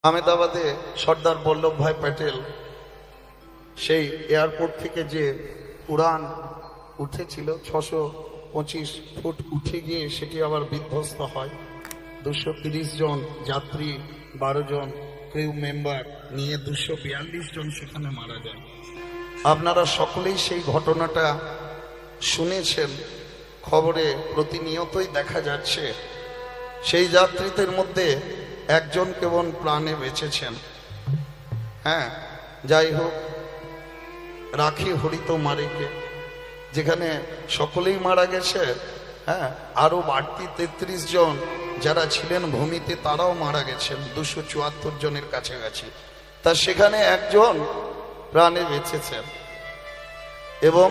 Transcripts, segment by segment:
আহমেদাবাদে সর্দার বল্লভভাই প্যাটেল সেই এয়ারপোর্ট থেকে যে উড়ান উঠেছিল 625 ফুট উঠে গিয়ে সেটি আবার বিধ্বস্ত হয়। 230 জন যাত্রী, 12 জন ক্রিউ মেম্বার নিয়ে 242 জন সেখানে মারা যায়। আপনারা সকলেই সেই ঘটনাটা শুনেছেন, খবরে প্রতিনিয়তই দেখা যাচ্ছে। সেই যাত্রীদের মধ্যে একজন কেবল প্রাণে বেঁচেছেন। হ্যাঁ, যাই হোক, রাখি হরিত মারিকে, যেখানে সকলেই মারা গেছে। হ্যাঁ, আরো বাড়তি 33 জন যারা ছিলেন ভূমিতে তারাও মারা গেছেন, 274 জনের কাছাকাছি। তা সেখানে একজন প্রাণে বেঁচেছেন। এবং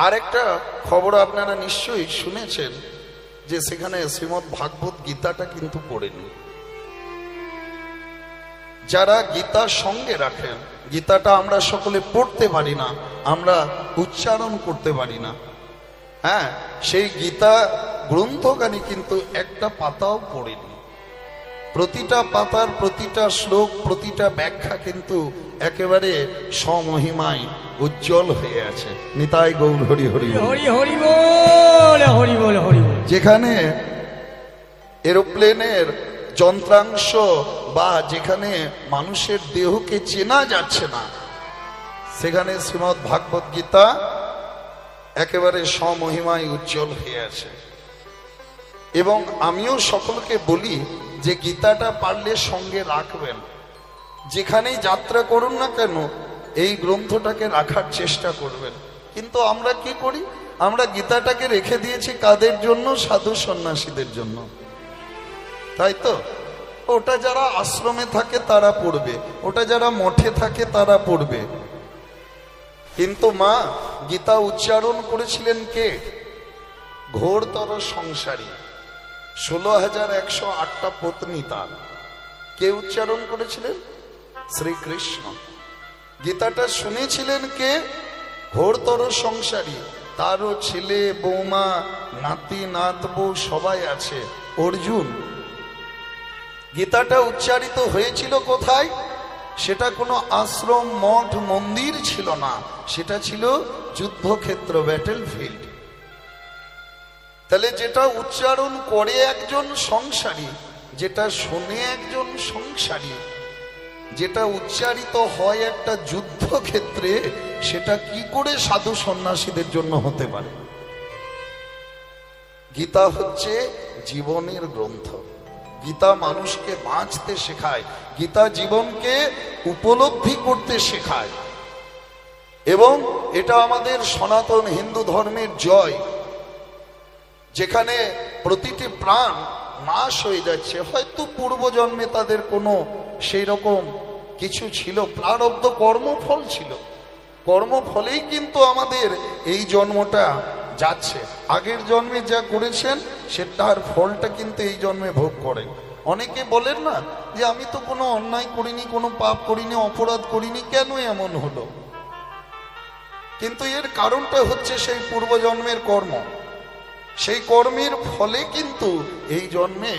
আরেকটা খবর আপনারা নিশ্চয়ই শুনেছেন যে সেখানে শ্রীমদ্ ভাগবত গীতাটা কিন্তু পড়েনি। যারা গীতার সঙ্গে রাখেন, গীতাটা আমরা সকলে পড়তে পারি না, আমরা উচ্চারণ করতে পারি না। হ্যাঁ, সেই গীতা গ্রন্থখানি কিন্তু একটা পাতাও পড়েনি। প্রতিটা পাতার প্রতিটা শ্লোক, প্রতিটা ব্যাখ্যা কিন্তু একেবারে স্বমহিমায় উজ্জ্বল হয়ে আছে। নিতাই গৌর হরি হরি হরি হরি বল, হরি বল, হরি বল। যেখানে এরোপ্লেনের যন্ত্রাংশ বা যেখানে মানুষের দেহকে চেনা যাচ্ছে না, সেখানে শ্রীমদ্ ভাগবত গীতা একেবারে স্বমহিমায় উজ্জ্বল হয়ে আছে। এবং আমিও সকলকে বলি যে গীতাটা পারলে সঙ্গে রাখবেন। যেখানেই যাত্রা করুন না কেন এই গ্রন্থটাকে রাখার চেষ্টা করবেন। কিন্তু আমরা কি করি? আমরা গীতাটাকে রেখে দিয়েছি কাদের জন্য? সাধু সন্ন্যাসীদের জন্য, তাই তো? ওটা যারা আশ্রমে থাকে তারা পড়বে, ওটা যারা মঠে থাকে তারা পড়বে। কিন্তু মা গীতা উচ্চারণ করেছিলেন কে? ঘোরতর সংসারী, 16,108টা পত্নী তার। কে উচ্চারণ করেছিলেন? শ্রীকৃষ্ণ। গীতাটা শুনেছিলেন কে? ঘোরতর সংসারী, তারও ছেলে বৌমা নাতি নাত বউ সবাই আছে, অর্জুন। গীতাটা উচ্চারিত হয়েছিল কোথায়? সেটা কোনো আশ্রম, মঠ, মন্দির ছিল না, সেটা ছিল যুদ্ধক্ষেত্র, ব্যাটেল ফিল্ড। তাহলে যেটা উচ্চারণ করে একজন সংসারী, যেটা শোনে একজন সংসারী, যেটা উচ্চারিত হয় একটা যুদ্ধক্ষেত্রে, সেটা কি করে সাধু সন্ন্যাসীদের জন্য হতে পারে? গীতা হচ্ছে জীবনের গ্রন্থ। গীতা মানুষকে বাঁচতে শেখায়, গীতা জীবনকে উপলব্ধি করতে শেখায়। এবং এটা আমাদের সনাতন হিন্দু ধর্মের জয়, যেখানে প্রতিটি প্রাণ নাশ হয়ে যাচ্ছে। হয়তো পূর্বজন্মে তাদের কোনো সেই রকম কিছু ছিল, প্রারব্ধ কর্মফল ছিল, কর্মফলেই কিন্তু আমাদের এই জন্মটা যাচ্ছে। আগের জন্মে যা করেছেন সেটার ফলটা কিন্তু এই জন্মে ভোগ করেন। অনেকে বলেন না যে আমি তো কোনো অন্যায় করিনি, কোনো পাপ করিনি, অপরাধ করিনি, কেন এমন হলো? কিন্তু এর কারণটা হচ্ছে সেই পূর্বজন্মের কর্ম। সেই কর্মের ফলে কিন্তু এই জন্মে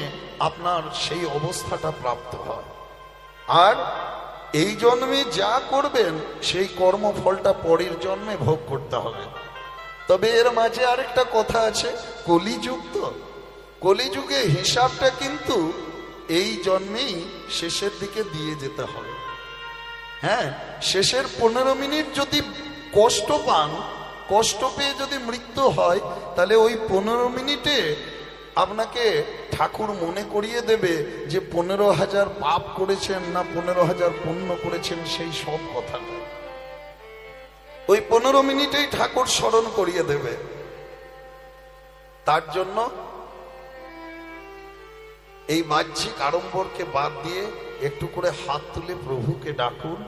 আপনার সেই অবস্থাটা প্রাপ্ত হয়। আর এই জন্মে যা করবেন সেই কর্মফলটা পরের জন্মে ভোগ করতে হবে। তবে এর মাঝে আরেকটা কথা আছে, কলিযুগ তো, কলিযুগে হিসাবটা কিন্তু এই জন্মেই শেষের দিকে দিয়ে যেতে হবে। হ্যাঁ, শেষের 15 মিনিট যদি কষ্ট পান, কষ্ট পেয়ে যদি মৃত্যু হয়, তাহলে ওই 15 মিনিটে আপনাকে ঠাকুর মনে করিয়ে দেবে যে 15,000 পাপ করেছেন না 15,000 পুণ্য করেছেন, সেই সব কথা ওই 15 মিনিটেই ঠাকুর স্মরণ করিয়ে দেবে। তার জন্য এই বাহ্যিক আড়ম্বরকে বাদ দিয়ে একটু করে হাত তুলে প্রভুকে ডাকুন।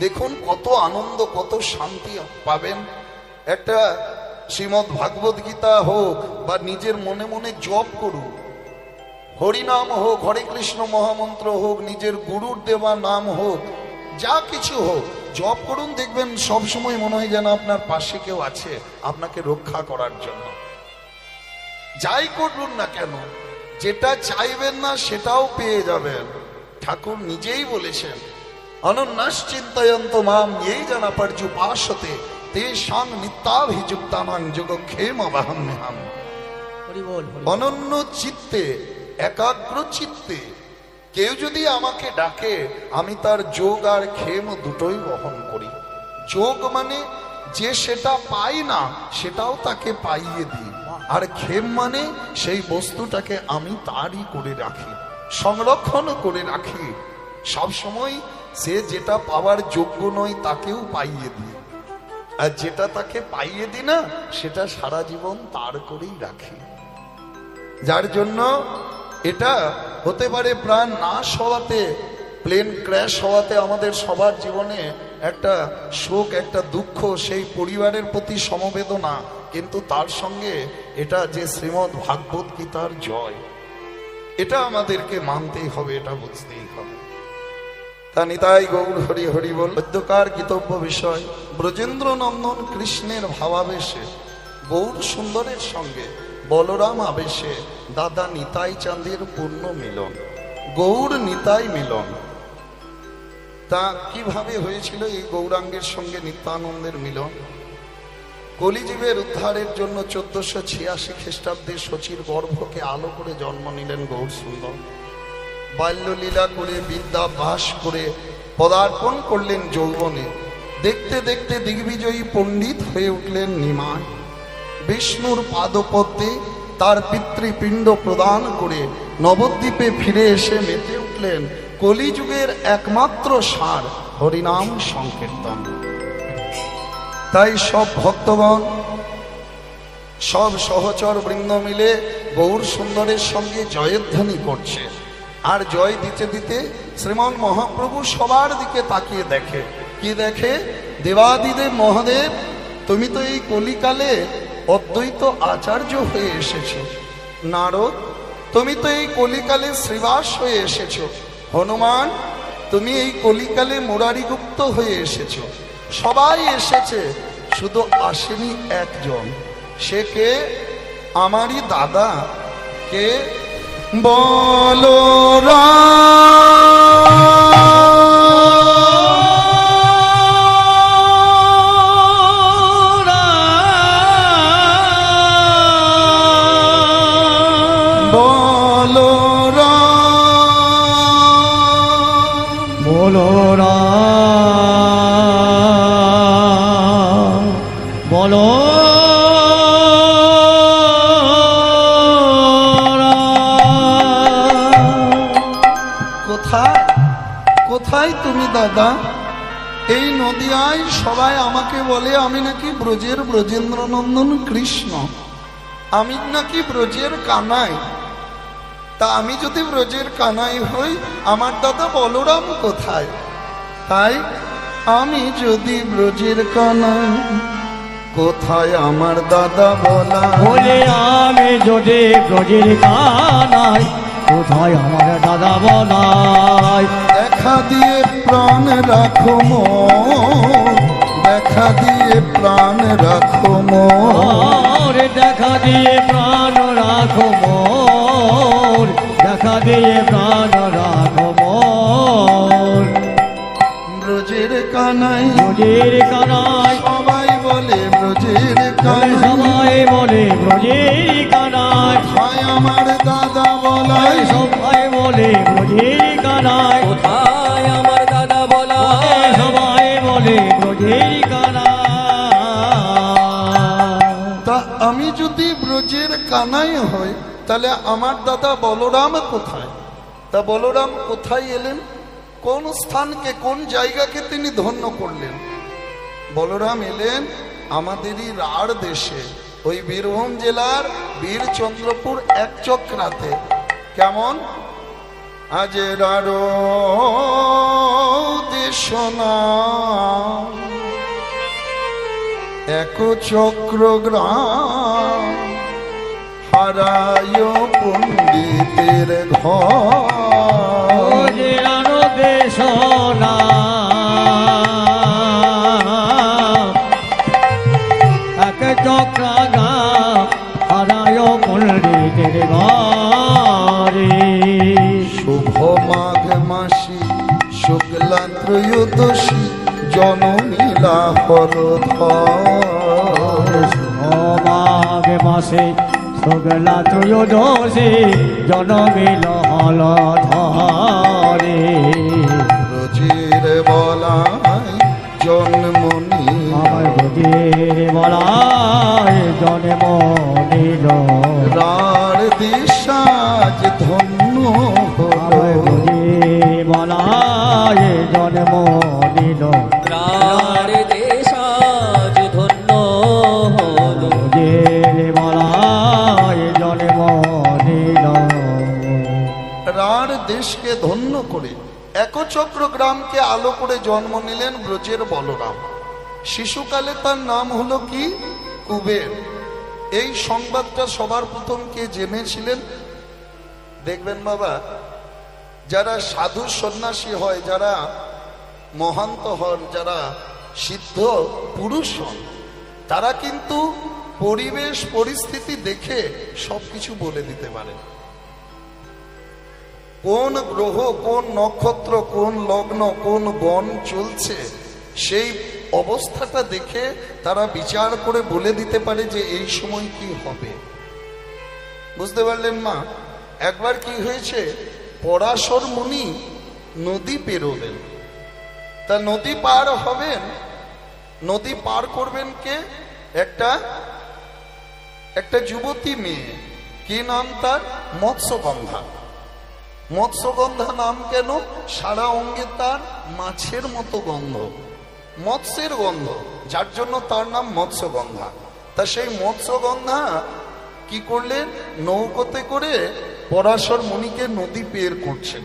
দেখুন কত আনন্দ, কত শান্তি পাবেন। একটা শ্রীমদ্ ভাগবত গীতা হোক বা নিজের মনে মনে জপ করুন, হরিনাম হোক, হরে কৃষ্ণ মহামন্ত্র হোক, নিজের গুরুর দেওয়া নাম হোক, যা কিছু হোক, জপ করুন। দেখবেন সবসময় মনে হয় যেন আপনার পাশে কেউ আছে আপনাকে রক্ষা করার জন্য। যাই করুন না কেন, যেটা চাইবেন না সেটাও পেয়ে যাবেন। ঠাকুর নিজেই বলেছেন, অনন্যাস চিন্তয়ন্ত মাম এই জানা পর্যুপাসতে তে সাং নিত্যাভিযুক্তানাং যোগক্ষেম অবহম্যহম। হরি বল, হরি বল। অনন্য চিত্তে, একাগ্র চিত্তে কেউ যদি আমাকে ডাকে, আমি তার যোগ আর ক্ষেম দুটোই বহন করি। যোগ মানে যে সেটা পাই না সেটাও তাকে পাইয়ে দিই, আর ক্ষেম মানে সেই বস্তুটাকে আমি তারই করে রাখি, সংরক্ষণ করে রাখি। সব সময় সে যেটা পাওয়ার যোগ্য নয় তাকেও পাইয়ে দিই, আর যেটা তাকে পাইয়ে দিই না সেটা সারা জীবন তার করেই রাখি। যার জন্য এটা হতে পারে প্রাণ নাশ হওয়াতে, প্লেন ক্র্যাশ হওয়াতে আমাদের সবার জীবনে একটা শোক, একটা দুঃখ, সেই পরিবারের প্রতি সমবেদনা, কিন্তু তার সঙ্গে এটা যে শ্রীমদ্ ভাগবত গীতার জয়, এটা আমাদেরকে মানতেই হবে, এটা বুঝতেই হবে। তা নিতাই গৌর হরি হরি বল। পদ্যকার গীতব্য বিষয়, ব্রজেন্দ্র নন্দন কৃষ্ণের ভাবাবেশে গৌর সুন্দরের সঙ্গে বলরাম আবেশে দাদা নিতাই চাঁদের পূর্ণ মিলন, গৌর নিতাই মিলন। তা কিভাবে হয়েছিল এই গৌরাঙ্গের সঙ্গে নিত্যানন্দের মিলন? কলিজীবের উদ্ধারের জন্য 1486 খ্রিস্টাব্দে শচীর গর্ভকে আলো করে জন্ম নিলেন গৌর সুন্দর। বাল্যলীলা করে, বিদ্যাভ্যাস করে পদার্পণ করলেন যৌবনে। দেখতে দেখতে দিগ্বিজয়ী পণ্ডিত হয়ে উঠলেন নিমায়। বিষ্ণুর পাদপদ্মে তার পিতৃপিণ্ড প্রদান করে নবদ্বীপে ফিরে এসে মেতে উঠলেন কলিযুগের একমাত্র সার, হরিনাম সংকীর্তন। তাই সব ভক্তগণ, সব সহচর বৃন্দ মিলে গৌর সুন্দরের সঙ্গে জয়ধ্বনি করছে। আর জয় দিতে দিতে শ্রীমান মহাপ্রভু সবার দিকে তাকিয়ে দেখে। কি দেখে? দেবাদিদেব মহাদেব, তুমি তো এই কলিকালে অদ্বৈত আচার্য হয়ে এসেছ। নারদ, তুমি তো এই কলিকালে শ্রীবাস হয়ে এসেছ। হনুমান, তুমি এই কলিকালে মুরারিগুপ্ত হয়ে এসেছ। সবাই এসেছে, শুধু আসেনি একজন। সে কে? আমারই দাদা। কে? কোথায় তুমি দাদা? এই নদিয়ায় সবাই আমাকে বলে আমি নাকি ব্রজের ব্রজেন্দ্র নন্দন কৃষ্ণ, আমি নাকি ব্রজের কানাই। তা আমি যদি ব্রজের কানাই হই, আমার দাদা বলরাম কোথায়? তাই আমি যদি ব্রজের কানাই, কোথায় আমার দাদা বলা? বলে আমি যদি ব্রজের কানাই, কোথায় আমার দাদা বলাই? দেখা দিয়ে প্রাণ রাখো মোর, দেখা দিয়ে প্রাণ রাখো মোর, দেখা দিয়ে প্রাণ রাখো মোর, দেখা দিয়ে প্রাণ রাখো মোর। ব্রজের কানাই, ব্রজের কানাই, সবাই বলে ব্রজের কানাই, সবাই বলে ব্রজের কানাই। হয় আমার দাদা বলাই, সবাই বলে ব্রজের কানাই, কোথায় আমার দাদা বলা? সবাই বলে ব্রজের কানাই। তা আমি যদি ব্রজের কানাই হই, তাহলে আমার দাদা বলরাম কোথায়? তা বলরাম কোথায় এলেন? কোন স্থানকে, কোন জায়গাকে তিনি ধন্য করলেন? বলরাম এলেন আমাদেরই রাঢ় দেশে, ওই বীরভূম জেলার বীরচন্দ্রপুর এক চক্রাতে। কেমন? আজ রাঢ় দেশ না এক চক্রগ্রাম, হারায় পণ্ডিতের ঘর। দেশনা এক চক্রাগাম, হারায় পণ্ডিতের ঘর। মাঘ মাসে শুক্লা ত্রয়োদশী জনমিলা হরধর। মাঘ মাসে শুক্লা ত্রয়োদশী জনমিল হলধরে। ব্রজের বলায় জন্ম নিল আমার ব্রজের বলায় জন্ম নিল। রার দিশাজ ধন্য আমার হলো। ব্রজের বলায় জন্ম নিল। রার দেশ আজ ধন্য হলো। ব্রজের বলায় জন্ম নিল। রার দেশকে ধন্য করে একচক্র গ্রামকে আলো করে জন্ম নিলেন ব্রজের বলরাম। শিশুকালে তার নাম হলো কি? কুবের। এই সংবাদটা সবার প্রথম কে জেনেছিলেন? দেখবেন বাবা, যারা সাধু সন্ন্যাসী হয়, যারা মহান্ত হন, যারা সিদ্ধ পুরুষ হন, তারা কিন্তু পরিবেশ পরিস্থিতি দেখে সবকিছু বলে দিতে পারে। কোন গ্রহ, কোন নক্ষত্র, কোন লগ্ন, কোন বন চলছে, সেই অবস্থাটা দেখে তারা বিচার করে বলে দিতে পারে যে এই সময় কি হবে। বুঝতে পারলেন মা? একবার কি হয়েছে, পরাশর মুনি নদী পেরোলেন। তা নদী পার হবেন, নদী পার করবেন কে? একটা যুবতী মেয়ে। কি নাম তার? মৎস্যগন্ধা। মৎস্যগন্ধা নাম কেন? সারা অঙ্গে তার মাছের মতো গন্ধ, মৎস্যের গন্ধ, যার জন্য তার নাম মৎস্যগন্ধা। তা সেই মৎস্যগন্ধা কি করলেন? নৌকোতে করে পরাশর মুনিকে নদী পের করছেন।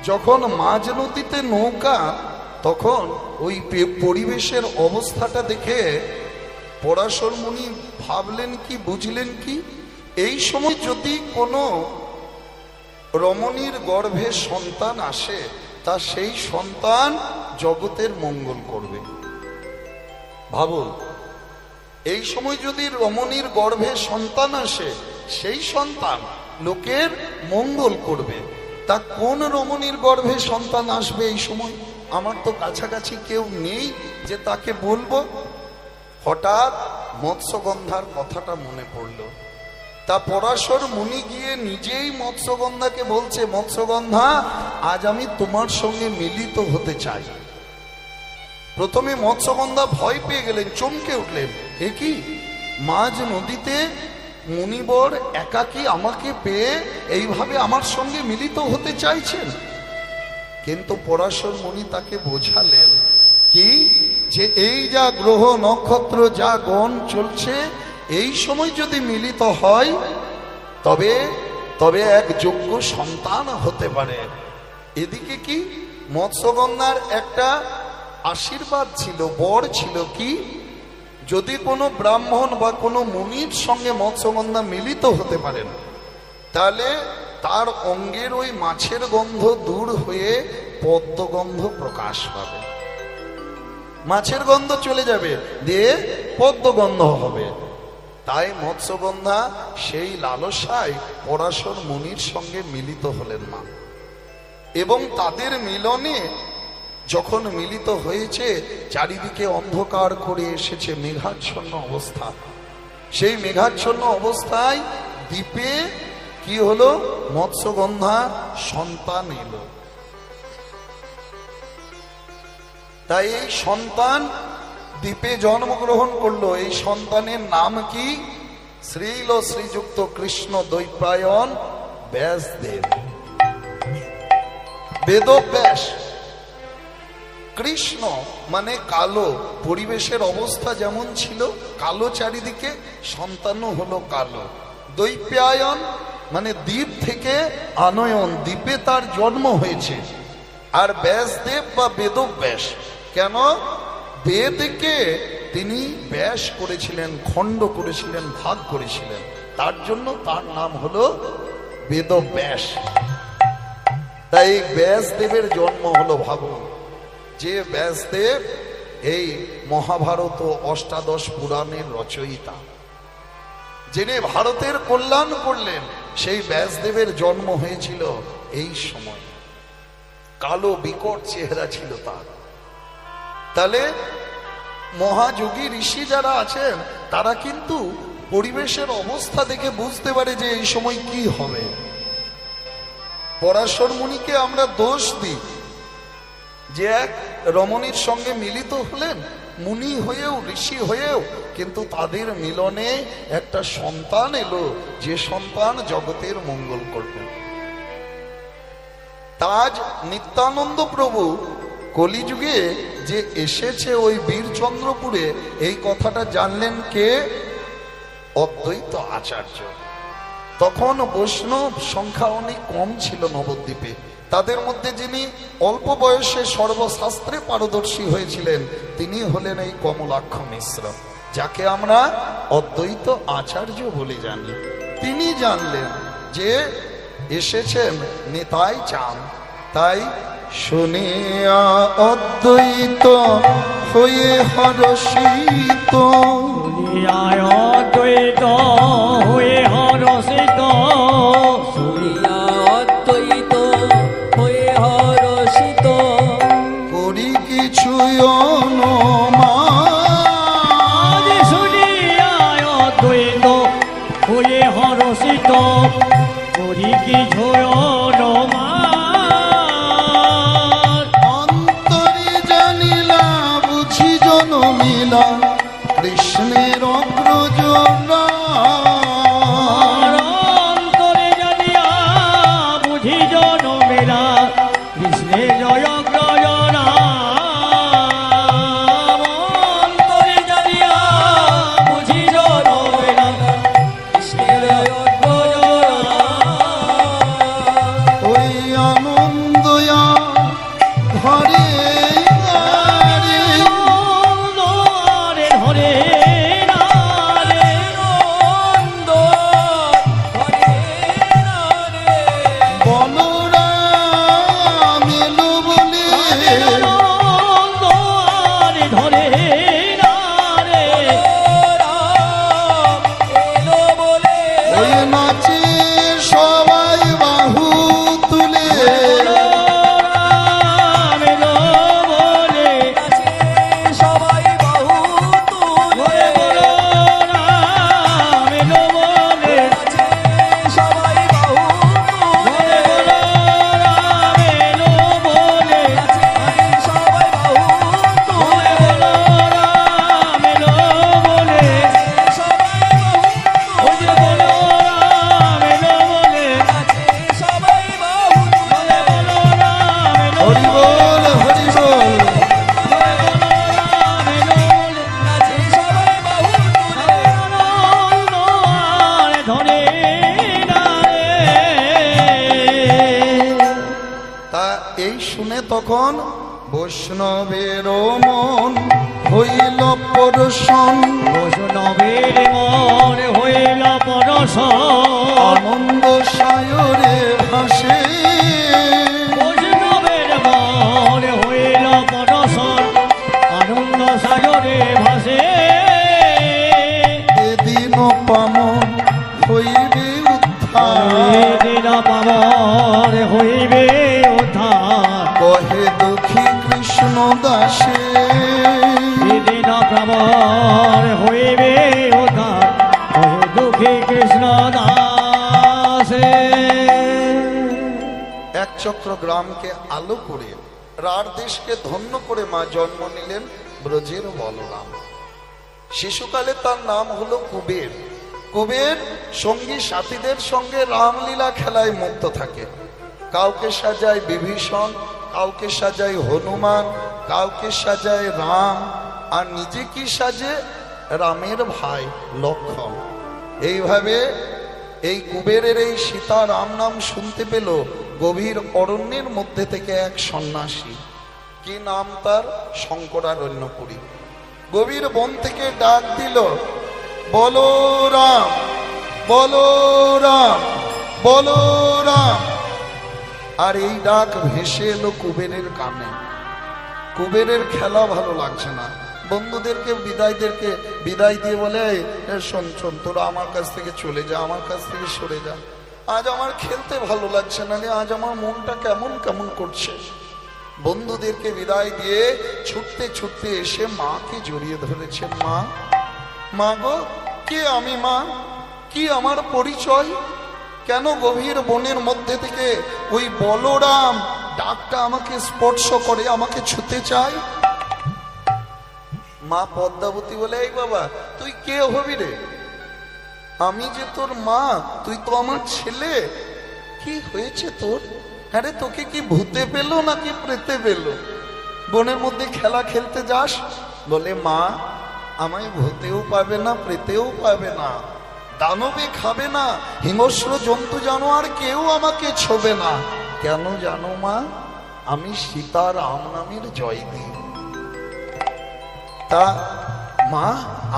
যখন মাঝ নদীতে নৌকা, তখন ওই পরিবেশের অবস্থাটা দেখে পরাশর মুনি ভাবলেন কি, বুঝলেন কি, এই সময় যদি কোনো রমণীর গর্ভে সন্তান আসে, তা সেই সন্তান জগতের মঙ্গল করবে। ভাবুন, এই সময় যদি রমণীর গর্ভে সন্তান আসে, সেই সন্তান লোকের মঙ্গল করবে। তা কোন রমণীর গর্ভে সন্তান আসবে এই সময়? আমার তো কাছাকাছি কেউ নেই যে তাকে বলবো। হঠাৎ মৎস্যগন্ধার কথাটা মনে পড়ল। তা পরাশর মুনি গিয়ে নিজেই মৎস্যগন্ধাকে বলছে, মৎস্যগন্ধা, আজ আমি তোমার সঙ্গে মিলিত হতে চাই। প্রথমে মৎস্যগন্ধা ভয় পেয়ে গেলেন, চমকে উঠলেন। এ কি, মাঝ নদীতে মুনিবর একাকী আমাকে পেয়ে এইভাবে আমার সঙ্গে মিলিত হতে চাইছেন? কিন্তু পরাশর মুনি তাকে বোঝালেন কি, যে এই যা গ্রহ নক্ষত্র, যা গণ চলছে, এই সময় যদি মিলিত হয় তবে তবে এক যোগ্য সন্তান হতে পারে। এদিকে কি, মৎস্যগন্ধার একটা আশীর্বাদ ছিল, বর ছিল কি, যদি কোনো ব্রাহ্মণ বা কোনো মুনির সঙ্গে মৎস্যগন্ধা মিলিত হতে পারেন, তাহলে তার অঙ্গের ওই মাছের গন্ধ দূর হয়ে পদ্মগন্ধ প্রকাশ পাবে। মাছের গন্ধ চলে যাবে, দিয়ে পদ্মগন্ধ হবে। তাই মৎস্যগন্ধা সেই লালসায় পরাশর মুনির সঙ্গে মিলিত হলেন মা। এবং তাদের মিলনে যখন মিলিত হয়েছে, চারিদিকে অন্ধকার করে এসেছে, মেঘাচ্ছন্ন অবস্থা। সেই মেঘাচ্ছন্ন অবস্থায় দ্বীপে কি হলো, মৎস্যগন্ধা সন্তান এলো। তাই এই সন্তান দ্বীপে জন্মগ্রহণ করলো। এই সন্তানের নাম কি? শ্রীল শ্রীযুক্ত কৃষ্ণ দ্বৈপায়ন ব্যাসদেব, বেদব্যাস। কৃষ্ণ মানে কালো, পরিবেশের অবস্থা যেমন ছিল কালো চারিদিকে, সন্তানও হলো কালো। দ্বৈপায়ন মানে দ্বীপ থেকে আনয়ন, দ্বীপে তার জন্ম হয়েছে। আর ব্যাসদেব বা বেদব্যাস, কেন? বেদকে তিনি ব্যাস করেছিলেন, খণ্ড করেছিলেন, ভাগ করেছিলেন, তার জন্য তার নাম হলো বেদব্যাস। তাই ব্যাসদেবের জন্ম হলো। ভাবুন, যে ব্যাসদেব এই মহাভারত ও অষ্টাদশ পুরাণের রচয়িতা, যিনি ভারতের কল্যাণ করলেন, সেই ব্যাসদেবের জন্ম হয়েছিল এই সময়। কালো বিকট চেহারা ছিল তার। তাহলে মহাযোগী ঋষি যারা আছেন তারা কিন্তু পরিবেশের অবস্থা দেখে বুঝতে পারে যে এই সময় কি হবে। পরাশর মুনিকে আমরা দোষ দিই যে এক রমণীর সঙ্গে মিলিত হলেন, মুনি হয়েও ঋষি হয়েও, কিন্তু তাদের মিলনে একটা সন্তান এলো যে সন্তান জগতের মঙ্গল করবে। তাজ নিত্যানন্দ প্রভু কলিযুগে যে এসেছে ওই বীরচন্দ্রপুরে, এই কথাটা জানলেন কে? অদ্বৈত আচার্য। তখন বৈষ্ণব সংখ্যা অনেক কম ছিল নবদ্বীপে। তাদের মধ্যে যিনি অল্প বয়সে সর্বশাস্ত্রে পারদর্শী হয়েছিলেন তিনি হলেন এই কমলাক্ষ মিশ্র, যাকে আমরা অদ্বৈত আচার্য বলে জানি। তিনি জানলেন যে এসেছেন নিতাই চান, তাই শুনিয়া অদ্বৈত হয়ে হরষিত, শুনিয়ায় অদ্বৈত হয়ে হরষিত, শুনিয়া অদ্বৈত হয়ে হরষিত, করি কিছু অনুমান, শুনিয়ায় অদ্বৈত হয়ে হরষিত, করি কিছু অনুমান, অন্তরে জানিলা বুঝি জনমিলা কৃষ্ণের অগ্রজ অন্তরে জানিয়া বুঝি জনমেলা কৃষ্ণের জয় গ্রজনা, অন্তরে জানিয়া বুঝি জনমেলা কৃষ্ণের অগ্রজনা। ওই আনন্দয়া ঘরে ঘরে হরে নারে আনন্দ হরে হরে, বলরাম এলো বলে আনন্দ আরে ধরে নারে রাম এলো বলে, ওই নাচে সবাই বাহু তুলে, রাম এলো বলে নাচে সবাই বাহু তুলে, রাম এলো বলে নাচে সবাই বাহু তুলে, রাম এলো বলে নাচে সবাই বাহু তুলে, রাম এলো বলে সবাই বাহু ওই যে বলো রাম এলো বলে নাচে সবাই বাহু তুলে, হরি বল হরি বল, রাম এলো বলে নাচে সবাই বাহু তুলে, আনন্দ আরে ধরে নারে তা এই শুনে তখন বৈষ্ণবের মন হইল পরশন, বৈষ্ণবের মন হইল পরশন, আনন্দ সায়রে ভাসে, বৈষ্ণবের মন হইল পরশন, আনন্দ সাগরে ভাসে, এদিন পামন হইবে উদ্ধার, দিন পাবন হইবে উদ্ধার, কহে দুঃখী কৃষ্ণ দাসে, দিন পাবন হইবে উদ্ধার, কহে দুঃখী কৃষ্ণ দাসে। এক চক্র গ্রামকে আলো করে রার দেশকে ধন্য করে মা জন্ম নিলেন ব্রজের বলরাম। শিশুকালে তার নাম হলো কুবের। কুবের সঙ্গী সাথীদের সঙ্গে রামলীলা খেলায় মুক্ত থাকে। কাউকে সাজায় বিভীষণ, কাউকে সাজায় হনুমান, কাউকে সাজায় রাম, আর নিজে কি সাজে? রামের ভাই লক্ষ্মণ। এইভাবে এই কুবেরের এই সীতা রাম নাম শুনতে পেল গভীর অরণ্যের মধ্যে থেকে এক সন্ন্যাসী। কি নাম তার? শঙ্করারণ্যপুরী। গভীর বন থেকে ডাক দিল, বলো রাম, বলো রাম, বলো রাম। আর এই ডাক ভেসে এলো কুবেরের কানে। কুবেরের খেলা ভালো লাগছে না, বন্ধুদেরকে বিদায় দিয়ে বলে, শোন শোন, তোরা আমার কাছ থেকে চলে যা, আমার কাছ থেকে সরে যা, আজ আমার খেলতে ভালো লাগছে না রে, আজ আমার মনটা কেমন কেমন করছে। বন্ধুদেরকে বিদায় দিয়ে ছুটতে ছুটতে এসে মাকে জড়িয়ে ধরেছেন। মা, মা গো, কে আমি মা? কি আমার পরিচয়? কেন গভীর বনের মধ্যে থেকে ওই বলরাম ডাকটা আমাকে স্পর্শ করে, আমাকে ছুতে চায়? মা পদ্মাবতী বলে, এই বাবা, তুই কে হবি রে? আমি যে তোর মা, তুই তো আমার ছেলে। কি হয়েছে তোর? আরে তোকে কি ভূতে পেলো নাকি প্রেতে পেলো? বনের মধ্যে খেলা খেলতে যাস? বলে, মা, আমায় ভূতেও পাবে না, প্রেতেও পাবে না, দানবে খাবে না, হিংস্র জন্তু জানোয়ার কেউ আমাকে ছোবে না। কেন জানো মা? আমি সীতারাম নামের জয়দেব। তা মা,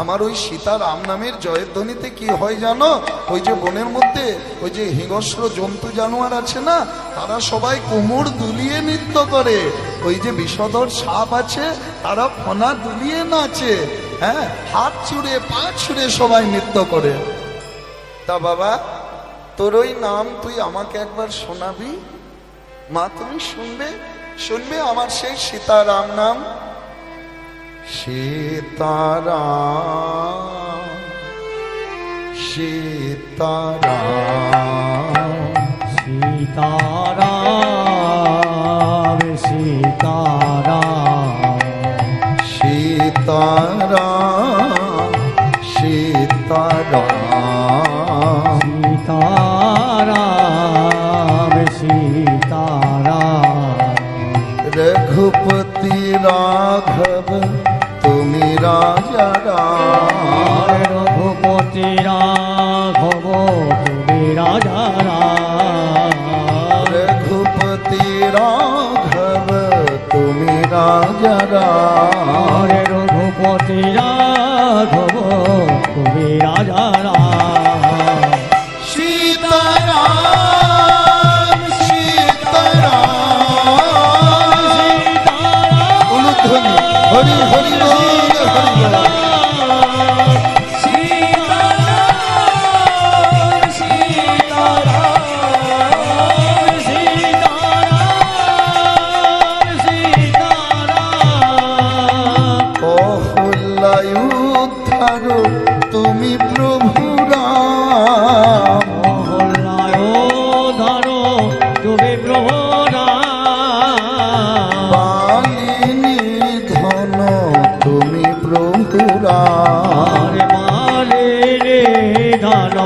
আমার ওই সীতারাম নামের জয়ধ্বনিতে কি হয় জানো? ওই যে বনের মধ্যে ওই যে হিংস্র জন্তু জানোয়ার আছে না, তারা সবাই কোমর দুলিয়ে নৃত্য করে। ওই যে বিষধর সাপ আছে, তারা ফনা দুলিয়ে নাচে। হ্যাঁ, হাত ছুঁড়ে পা ছুঁড়ে সবাই নৃত্য করে। তা বাবা, তোর ওই নাম তুই আমাকে একবার শোনাবি? মা, তুমি শুনবে? শুনবে আমার সেই সীতারাম নাম? সীতারাম, সীতারাম, সীতারাম, সীতারাম, সীতারাম, সীতারাম, সীতারাম, সীতারাম। রঘুপতি রাঘব তুমি রাজা রাম। রঘুপতি রাঘব তুমি রাজা রাম। রঘুপতি রাঘব তুমি রাজা রাম। রঘুপতি রাঘব তুমি রাজা রাম। সীতারাম, সীতারাম, অনুধ্বনি হরি হরি বল, হরি বল। অহল্যায়ুদ্ধার তুমি প্রভু রাম। অহল্যায়ুদ্ধার তুমি প্রভু রাম। মালিনী ধন তুমি প্রভু রাম। মালিনী ধন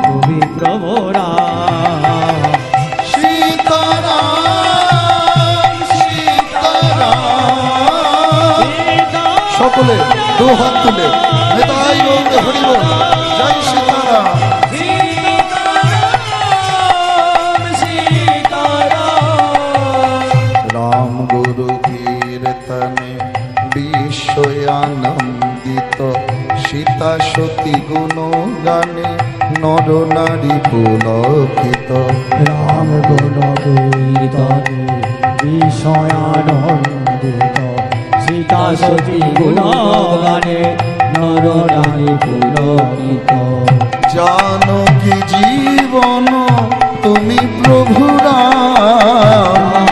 তুমি প্রভু রাম। সীতারাম, সীতারাম, সকলে দু হাত তুলে নেতাই বলতে হরি বল, জয় সীতারাম। রাম গুরু কীর্তনে বিশ্বয়ানন্দিত, সীতা সতী গুণ গানে নর নারী পুলকিত। রাম গুণ কীর্তনে বিষয়ানন্দিত, সীতা সতী গুণ গানে নর নারী পুলকিত। জানকী জীবন তুমি প্রভু রাম।